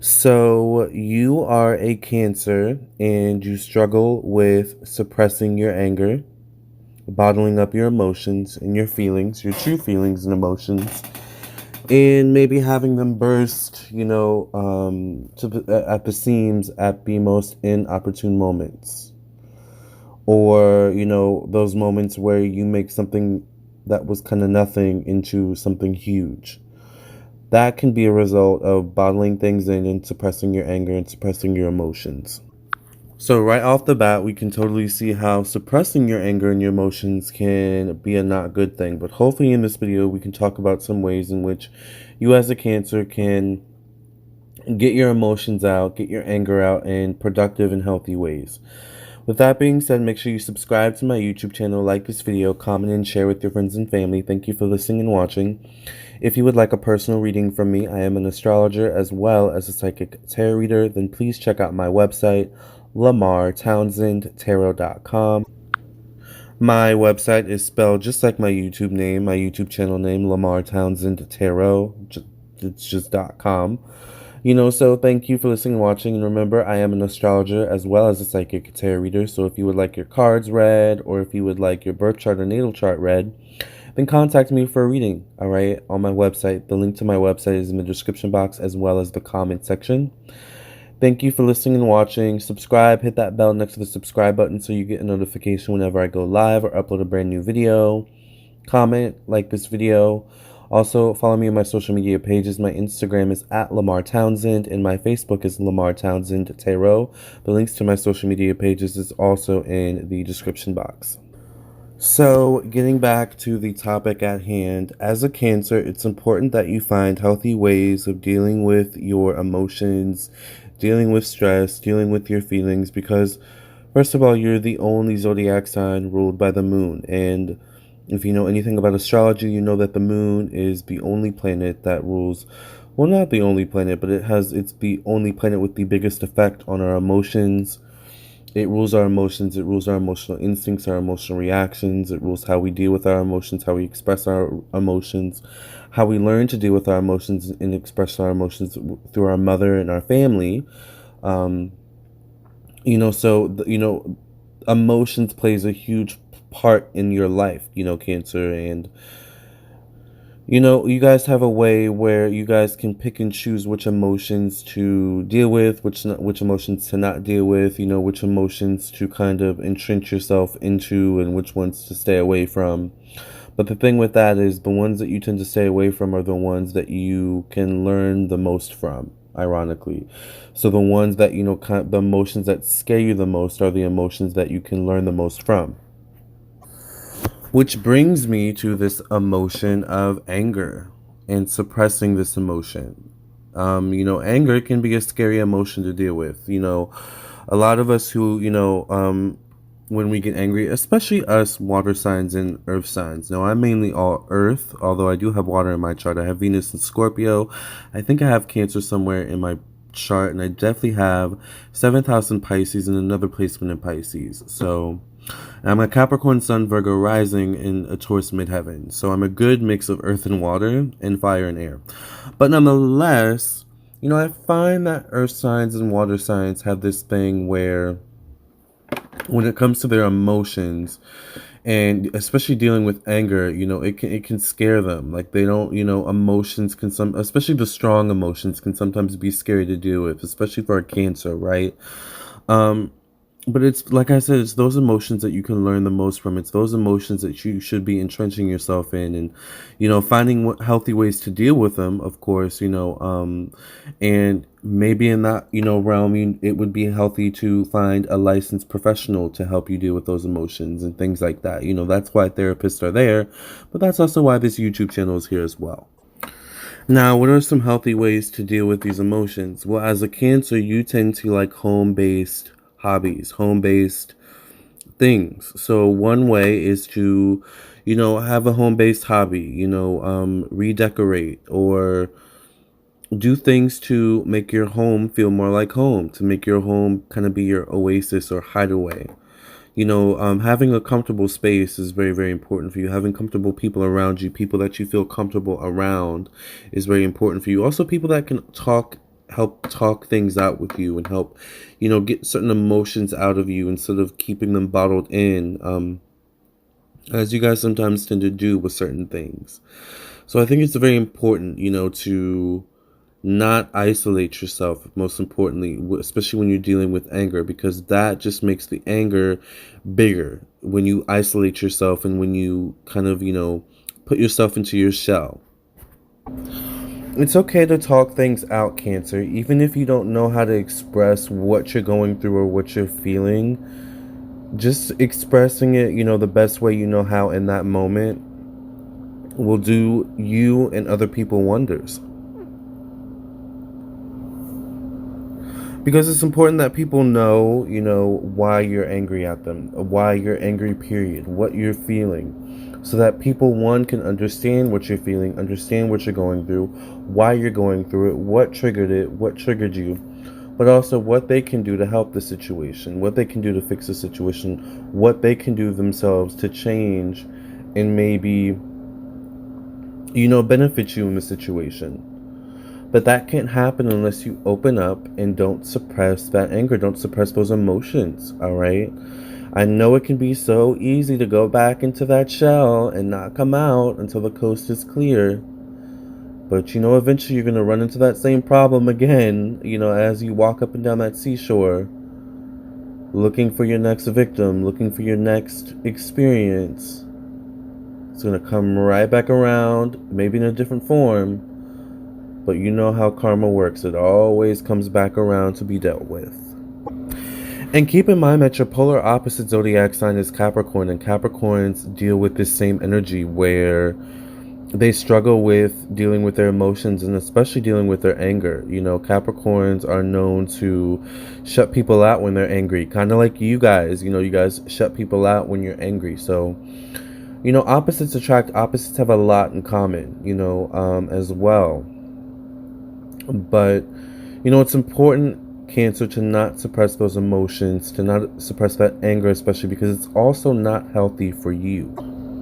So, you are a Cancer and you struggle with suppressing your anger, bottling up your emotions and your feelings, your true feelings and emotions, and maybe having them burst, at the seams at the most inopportune moments. Or, those moments where you make something that was kind of nothing into something huge. That can be a result of bottling things in and suppressing your anger and suppressing your emotions. So, right off the bat, we can totally see how suppressing your anger and your emotions can be a not good thing. But hopefully, in this video, we can talk about some ways in which you, as a Cancer, can get your emotions out, get your anger out in productive and healthy ways. With that being said, make sure you subscribe to my YouTube channel, like this video, comment, and share with your friends and family. Thank you for listening and watching. If you would like a personal reading from me, I am an astrologer as well as a psychic tarot reader, then please check out my website, Lamarr, TownsendTarot.com. My website is spelled just like my YouTube name, my YouTube channel name, Lamarr Townsend Tarot. It's just .com. So thank you for listening and watching. And remember, I am an astrologer as well as a psychic tarot reader. So if you would like your cards read or if you would like your birth chart or natal chart read, then contact me for a reading, all right, on my website. The link to my website is in the description box as well as the comment section. Thank you for listening and watching. Subscribe, hit that bell next to the subscribe button so you get a notification whenever I go live or upload a brand new video. Comment, like this video. Also, follow me on my social media pages. My Instagram is at Lamarr Townsend, and my Facebook is Lamarr Townsend Tarot. The links to my social media pages is also in the description box. So, getting back to the topic at hand, as a Cancer, it's important that you find healthy ways of dealing with your emotions, dealing with stress, dealing with your feelings, because, first of all, you're the only zodiac sign ruled by the moon, and if you know anything about astrology, you know that the moon is the only planet that rules, well, not the only planet, but it's the only planet with the biggest effect on our emotions. It rules our emotions, it rules our emotional instincts, our emotional reactions, it rules how we deal with our emotions, how we express our emotions, how we learn to deal with our emotions and express our emotions through our mother and our family. Um, emotions plays a huge part in your life, Cancer, and you guys have a way where you guys can pick and choose which emotions to deal with, which emotions to not deal with, which emotions to kind of entrench yourself into and which ones to stay away from. But the thing with that is the ones that you tend to stay away from are the ones that you can learn the most from, ironically. So the ones that, the emotions that scare you the most are the emotions that you can learn the most from. Which brings me to this emotion of anger and suppressing this emotion. Anger can be a scary emotion to deal with. A lot of us who, when we get angry, especially us water signs and earth signs. Now, I'm mainly all earth, although I do have water in my chart. I have Venus in Scorpio. I think I have Cancer somewhere in my chart, and I definitely have 7th house in Pisces and another placement in Pisces. So I'm a Capricorn Sun, Virgo rising, in a Taurus midheaven. So I'm a good mix of earth and water and fire and air. But nonetheless, I find that earth signs and water signs have this thing where when it comes to their emotions, and especially dealing with anger, it can scare them. Like they don't, emotions can especially the strong emotions can sometimes be scary to deal with, especially for a Cancer, right? But it's like I said, it's those emotions that you can learn the most from. It's those emotions that you should be entrenching yourself in, and finding healthy ways to deal with them. Of course, and maybe in that realm, it would be healthy to find a licensed professional to help you deal with those emotions and things like that. That's why therapists are there, but that's also why this YouTube channel is here as well. Now, what are some healthy ways to deal with these emotions? Well, as a Cancer, you tend to like home-based hobbies, home-based things. So one way is to, have a home-based hobby, redecorate or do things to make your home feel more like home, to make your home kind of be your oasis or hideaway. Having a comfortable space is very, very important for you. Having comfortable people around you, people that you feel comfortable around, is very important for you. Also, people that can talk help talk things out with you and help, get certain emotions out of you instead of keeping them bottled in, as you guys sometimes tend to do with certain things. So I think it's very important, to not isolate yourself, most importantly, especially when you're dealing with anger, because that just makes the anger bigger when you isolate yourself and when you kind of, put yourself into your shell. It's okay to talk things out, Cancer, even if you don't know how to express what you're going through or what you're feeling. Just expressing it, the best way you know how in that moment will do you and other people wonders. Because it's important that people know, why you're angry at them, why you're angry, period, what you're feeling. So that people, one, can understand what you're feeling, understand what you're going through, why you're going through it, what triggered you, but also what they can do to help the situation, what they can do to fix the situation, what they can do themselves to change and maybe, benefit you in the situation. But that can't happen unless you open up and don't suppress that anger. Don't suppress those emotions, all right? I know it can be so easy to go back into that shell and not come out until the coast is clear. But, eventually you're going to run into that same problem again, as you walk up and down that seashore, looking for your next victim, looking for your next experience. It's going to come right back around, maybe in a different form. But you know how karma works. It always comes back around to be dealt with. And keep in mind that your polar opposite zodiac sign is Capricorn, and Capricorns deal with this same energy where they struggle with dealing with their emotions and especially dealing with their anger. Capricorns are known to shut people out when they're angry, kind of like you guys. You guys shut people out when you're angry. So, opposites attract. Opposites have a lot in common, as well. But, it's important, Cancer, to not suppress those emotions, to not suppress that anger, especially because it's also not healthy for you.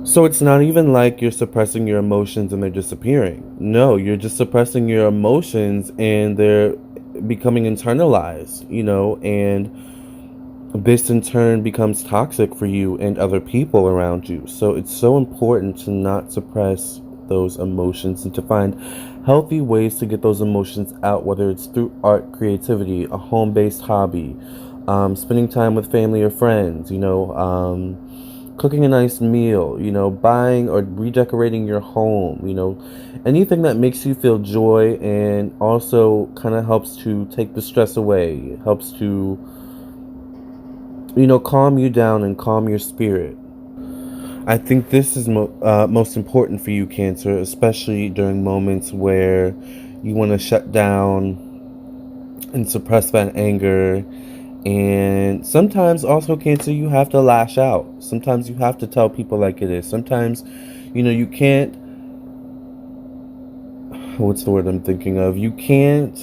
So it's not even like you're suppressing your emotions and they're disappearing. No, you're just suppressing your emotions and they're becoming internalized, and this in turn becomes toxic for you and other people around you. So it's so important to not suppress those emotions and to find healthy ways to get those emotions out, whether it's through art, creativity, a home-based hobby, spending time with family or friends, cooking a nice meal, buying or redecorating your home, anything that makes you feel joy and also kind of helps to take the stress away, helps to, calm you down and calm your spirit. I think this is most important for you, Cancer, especially during moments where you want to shut down and suppress that anger. And sometimes also, Cancer, you have to lash out. Sometimes you have to tell people like it is. Sometimes, you can't, what's the word I'm thinking of? You can't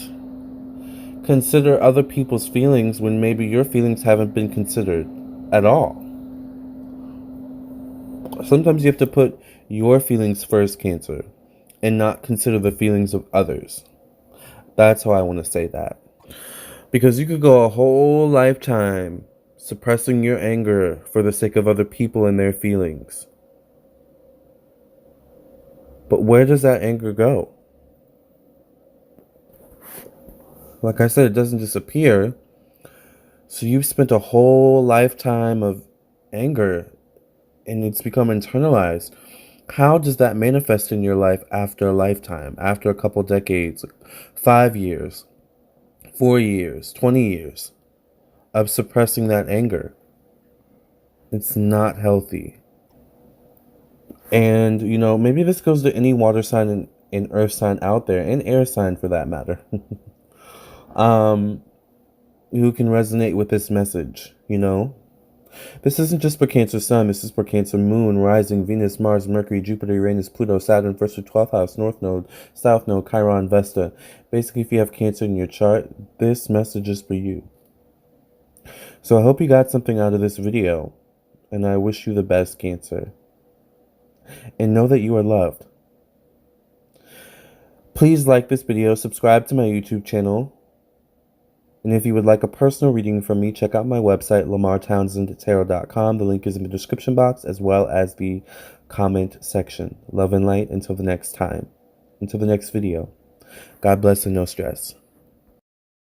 consider other people's feelings when maybe your feelings haven't been considered at all. Sometimes you have to put your feelings first, Cancer, and not consider the feelings of others. That's how I want to say that. Because you could go a whole lifetime suppressing your anger for the sake of other people and their feelings. But where does that anger go? Like I said, it doesn't disappear. So you've spent a whole lifetime of anger and it's become internalized. How does that manifest in your life after a lifetime, after a couple decades, 5 years, 4 years, 20 years of suppressing that anger? It's not healthy. And, maybe this goes to any water sign and earth sign out there, and air sign for that matter, who can resonate with this message, This isn't just for Cancer Sun, this is for Cancer Moon, Rising, Venus, Mars, Mercury, Jupiter, Uranus, Pluto, Saturn, 1st to 12th house, North Node, South Node, Chiron, Vesta. Basically, if you have Cancer in your chart, this message is for you. So I hope you got something out of this video, and I wish you the best, Cancer. And know that you are loved. Please like this video, subscribe to my YouTube channel, and if you would like a personal reading from me, check out my website, LamarrTownsendTarot.com. The link is in the description box as well as the comment section. Love and light until the next time. Until the next video. God bless and no stress.